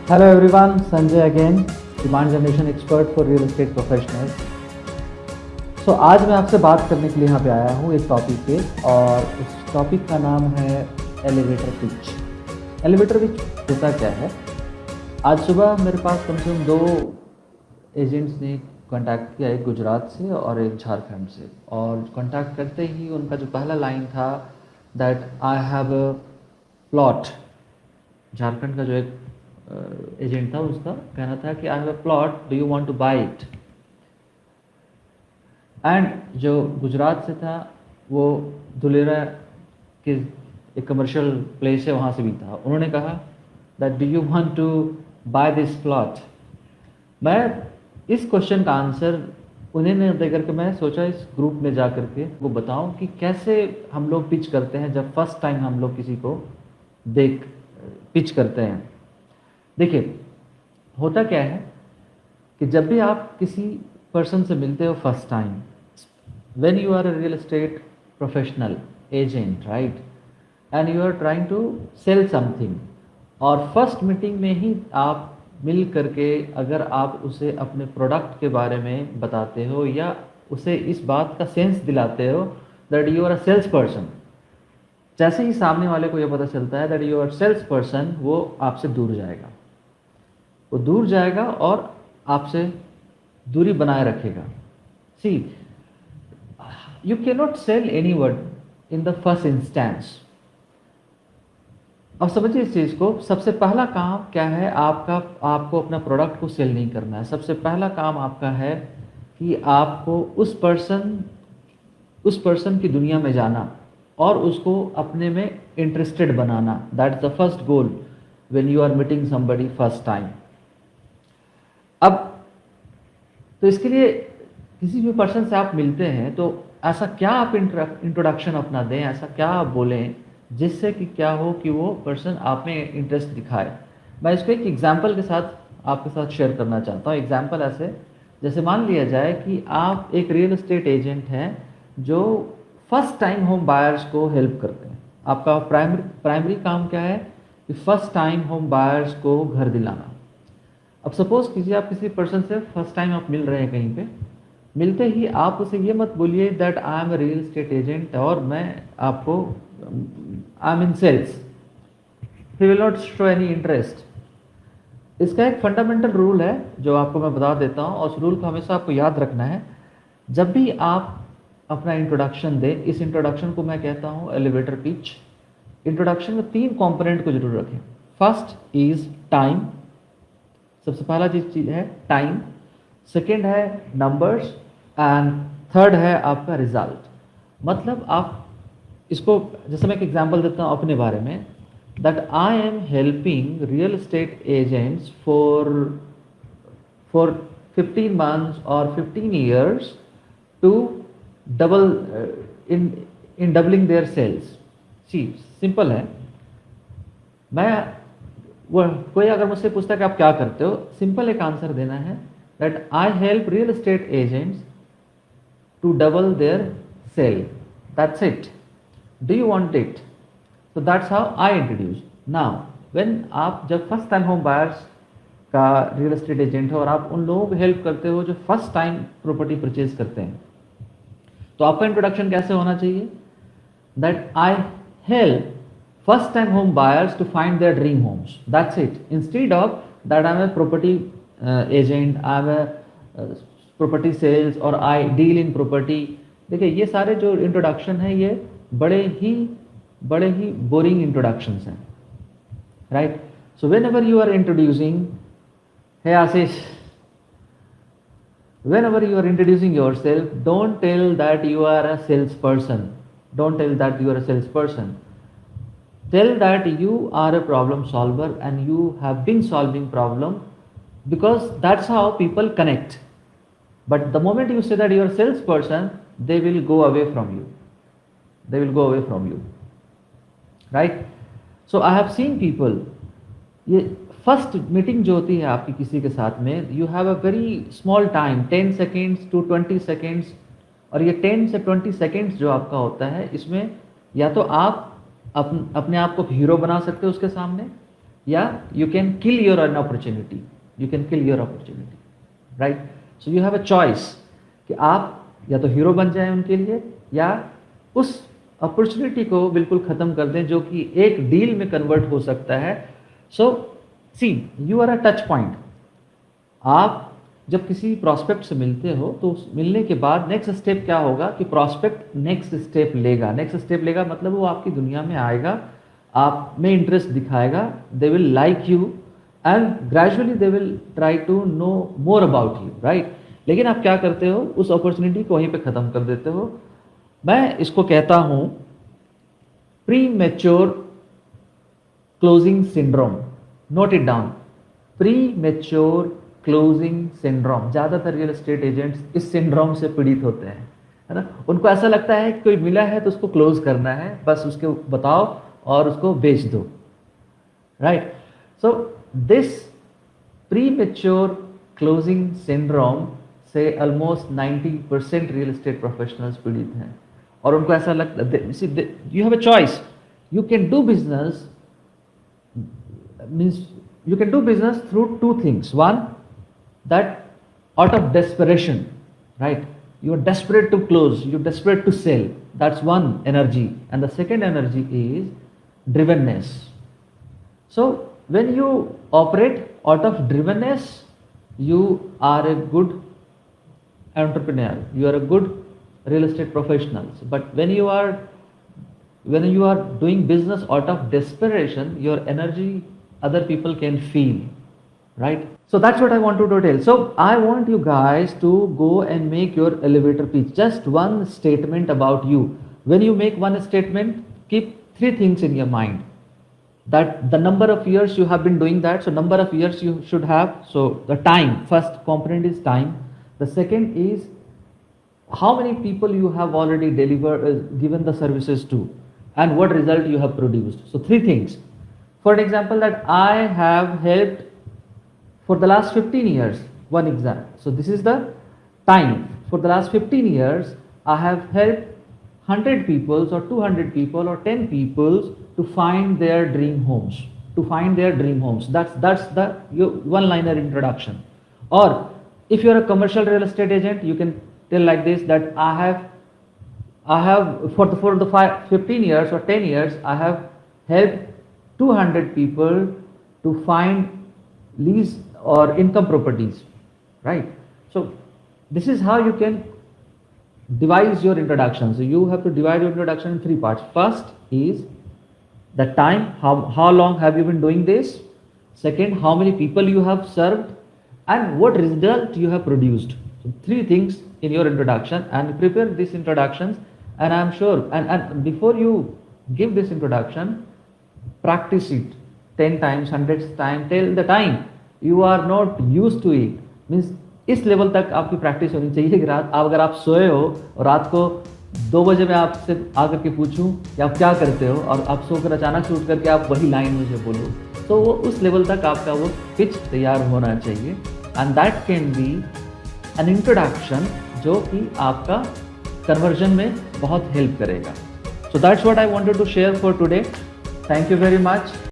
Hello everyone, Sanjay again, demand generation expert for real estate professionals. आज मैं आपसे बात करने के लिए यहाँ पे आया हूँ एक टॉपिक पे, और उस टॉपिक का नाम है एलिवेटर पिच। एलिवेटर पिच होता क्या है? आज सुबह मेरे पास कम से कम 2 एजेंट्स ने कांटेक्ट किया, एक गुजरात से और एक झारखंड से। और कांटेक्ट करते ही उनका जो पहला लाइन था that I have a plot. Jharkhand का जो एक एजेंट था उसका कहना था कि I have a plot, do you want to buy it. And जो गुजरात से था वो धुलेरा के एक कमर्शियल प्लेस है वहाँ से भी था। उन्होंने कहा that do you want to buy this plot. मैं इस क्वेश्चन का आंसर उन्हें नहीं दे करके मैं सोचा इस ग्रुप में जा करके वो बताऊं कि कैसे हम लोग पिच करते हैं जब फर्स्ट टाइम हम लोग किसी को पिच करते हैं। देखिए, होता क्या है कि जब भी आप किसी पर्सन से मिलते हो first time, when you are a real estate professional agent, right, and you are trying to sell something, और फर्स्ट मीटिंग में ही आप मिल करके अगर आप उसे अपने प्रोडक्ट के बारे में बताते हो या उसे इस बात का सेंस दिलाते हो that you are a sales person, जैसे ही सामने वाले को यह पता चलता है that you are sales person, वो आपसे दूर जाएगा। वो दूर जाएगा और आपसे दूरी बनाए रखेगा। See, you can not sell anyone in the first instance. अब समझिए इस चीज़ को, सबसे पहला काम क्या है आपको अपना प्रोडक्ट को सेल नहीं करना है। सबसे पहला काम आपका है कि आपको उस पर्सन की दुनिया में जाना और उसको अपने में इंटरेस्टेड बनाना। That's the first goal when you are meeting somebody first time. अब तो इसके लिए किसी भी पर्सन से आप मिलते हैं तो ऐसा क्या आप इंट्रोडक्शन अपना दें, ऐसा क्या आप बोलें जिससे कि क्या हो कि वो पर्सन आप में इंटरेस्ट दिखाए। मैं इसको एक एग्जांपल के साथ आपके साथ शेयर करना चाहता हूँ। एग्जांपल ऐसे, जैसे मान लिया जाए कि आप एक रियल एस्टेट एजेंट हैं जो फर्स्ट टाइम होम बायर्स को हेल्प करते हैं। आपका प्राइमरी काम क्या है कि फर्स्ट टाइम होम बायर्स को घर दिलाना। अब सपोज कीजिए आप किसी पर्सन से फर्स्ट टाइम आप मिल रहे हैं कहीं पे, मिलते ही आप उसे ये मत बोलिए that I am a real estate agent और मैं आपको I am in sales. He will not show any interest. इसका एक फंडामेंटल रूल है जो आपको मैं बता देता हूँ, और उस रूल को हमेशा आपको याद रखना है। जब भी आप अपना इंट्रोडक्शन दें, इस इंट्रोडक्शन को मैं कहता हूँ एलिवेटर पिच। इंट्रोडक्शन में 3 कंपोनेंट को जरूर रखें। फर्स्ट इज टाइम, सबसे पहला चीज है टाइम। सेकेंड है नंबर्स, एंड थर्ड है आपका रिजल्ट। मतलब आप इसको, जैसे मैं एक एग्जांपल देता हूँ अपने बारे में, that I am helping real estate agents for 15 months और 15 years to double in doubling their sales. See, simple है। कोई अगर मुझसे पूछता है कि आप क्या करते हो, सिंपल एक आंसर देना है that I help real estate agents to double their sale. That's it. Do you want it? So that's how I introduce. Now when आप जब फर्स्ट टाइम होम बायर्स का रियल एस्टेट एजेंट हो और आप उन लोगों को हेल्प करते हो जो फर्स्ट टाइम प्रॉपर्टी परचेज करते हैं, तो आपका इंट्रोडक्शन कैसे होना चाहिए? That I help first time home buyers to find their dream homes. That's it. Instead of that I'm a property agent, I'm a property sales or I deal in property. देखिए, ये सारे जो introduction है ये बड़े ही boring introductions हैं, right? So whenever you are introducing, hey Ashish, whenever you are introducing yourself, don't tell that you are a salesperson. Don't tell that you are a salesperson. Tell that you are a problem solver and you have been solving problem, because that's how people connect. But the moment you say that you are a salesperson, they will go away from you. They will go away from you, right? So I have seen people, ये first meeting जो होती है आपकी किसी के साथ में, you have a very small time, 10 seconds to 20 seconds, और ये 10 से 20 seconds जो आपका होता है, इसमें या तो आप अपने आप को हीरो बना सकते हो उसके सामने, या you can kill your an opportunity, you can kill your opportunity, right? So you have a choice कि आप या तो हीरो बन जाएं उनके लिए, या उस अपॉर्चुनिटी को बिल्कुल ख़त्म कर दें जो कि एक डील में कन्वर्ट हो सकता है। So see, you are a touch point. आप जब किसी प्रॉस्पेक्ट से मिलते हो तो उस मिलने के बाद नेक्स्ट स्टेप क्या होगा कि प्रॉस्पेक्ट नेक्स्ट स्टेप लेगा। नेक्स्ट स्टेप लेगा मतलब वो आपकी दुनिया में आएगा, आप में इंटरेस्ट दिखाएगा, they will like you and gradually they will try to know more about you, right? लेकिन आप क्या करते हो, उस अपॉर्चुनिटी को वहीं पे ख़त्म कर देते हो। मैं इसको कहता हूँ pre mature closing syndrome. Note it down, pre mature closing syndrome. ज़्यादातर रियल एस्टेट एजेंट्स इस सिंड्रोम से पीड़ित होते हैं, है ना? उनको ऐसा लगता है कि कोई मिला है तो उसको क्लोज करना है, बस उसके बताओ और उसको बेच दो, right? So this pre mature closing syndrome से ऑलमोस्ट 90% रियल एस्टेट प्रोफेशनल्स पीड़ित हैं। और उनको ऐसा लगता है, you have a choice, you can do business, means you can do business through two things. One, that out of desperation, right? You are desperate to close, you're desperate to sell. That's one energy. And the second energy is drivenness. So when you operate out of drivenness, you are a good entrepreneur, you are a good real estate professional. But when you are doing business out of desperation, your energy other people can feel, right? So that's what I want to tell. So I want you guys to go and make your elevator pitch. Just one statement about you. When you make one statement, keep three things in your mind. That the number of years you have been doing that. So number of years you should have. So the time, first component is time. The second is how many people you have already delivered, given the services to, and what result you have produced. So three things. For an example, that I have helped for the last 15 years, one example. So this is the time. For the last 15 years, I have helped 100 people or 200 people or 10 people to find their dream homes. To find their dream homes. That's the one-liner introduction. Or if you are a commercial real estate agent, you can tell like this, that I have for the 15 years or 10 years, I have helped 200 people to find lease or income properties, right? So this is how you can devise your introduction. So you have to divide your introduction in three parts. First is the time, how long have you been doing this? Second, how many people you have served, and what result you have produced. So three things in your introduction, and prepare these introductions. And I am sure, and before you give this introduction, practice it 10 times, 100 times, till the time you are not used to it. Means इस level तक आपकी practice होनी चाहिए कि रात अगर आप सोए हो और रात को 2 बजे मैं आपसे आकर के पूछूं कि आप क्या करते हो, और आप सोकर अचानक से उठ करके आप वही लाइन मुझे बोलो, तो वो उस लेवल तक आपका वो पिच तैयार होना चाहिए। And that can be an introduction जो कि आपका कन्वर्जन में बहुत हेल्प करेगा। So that's what I wanted to share for today. Thank you very much.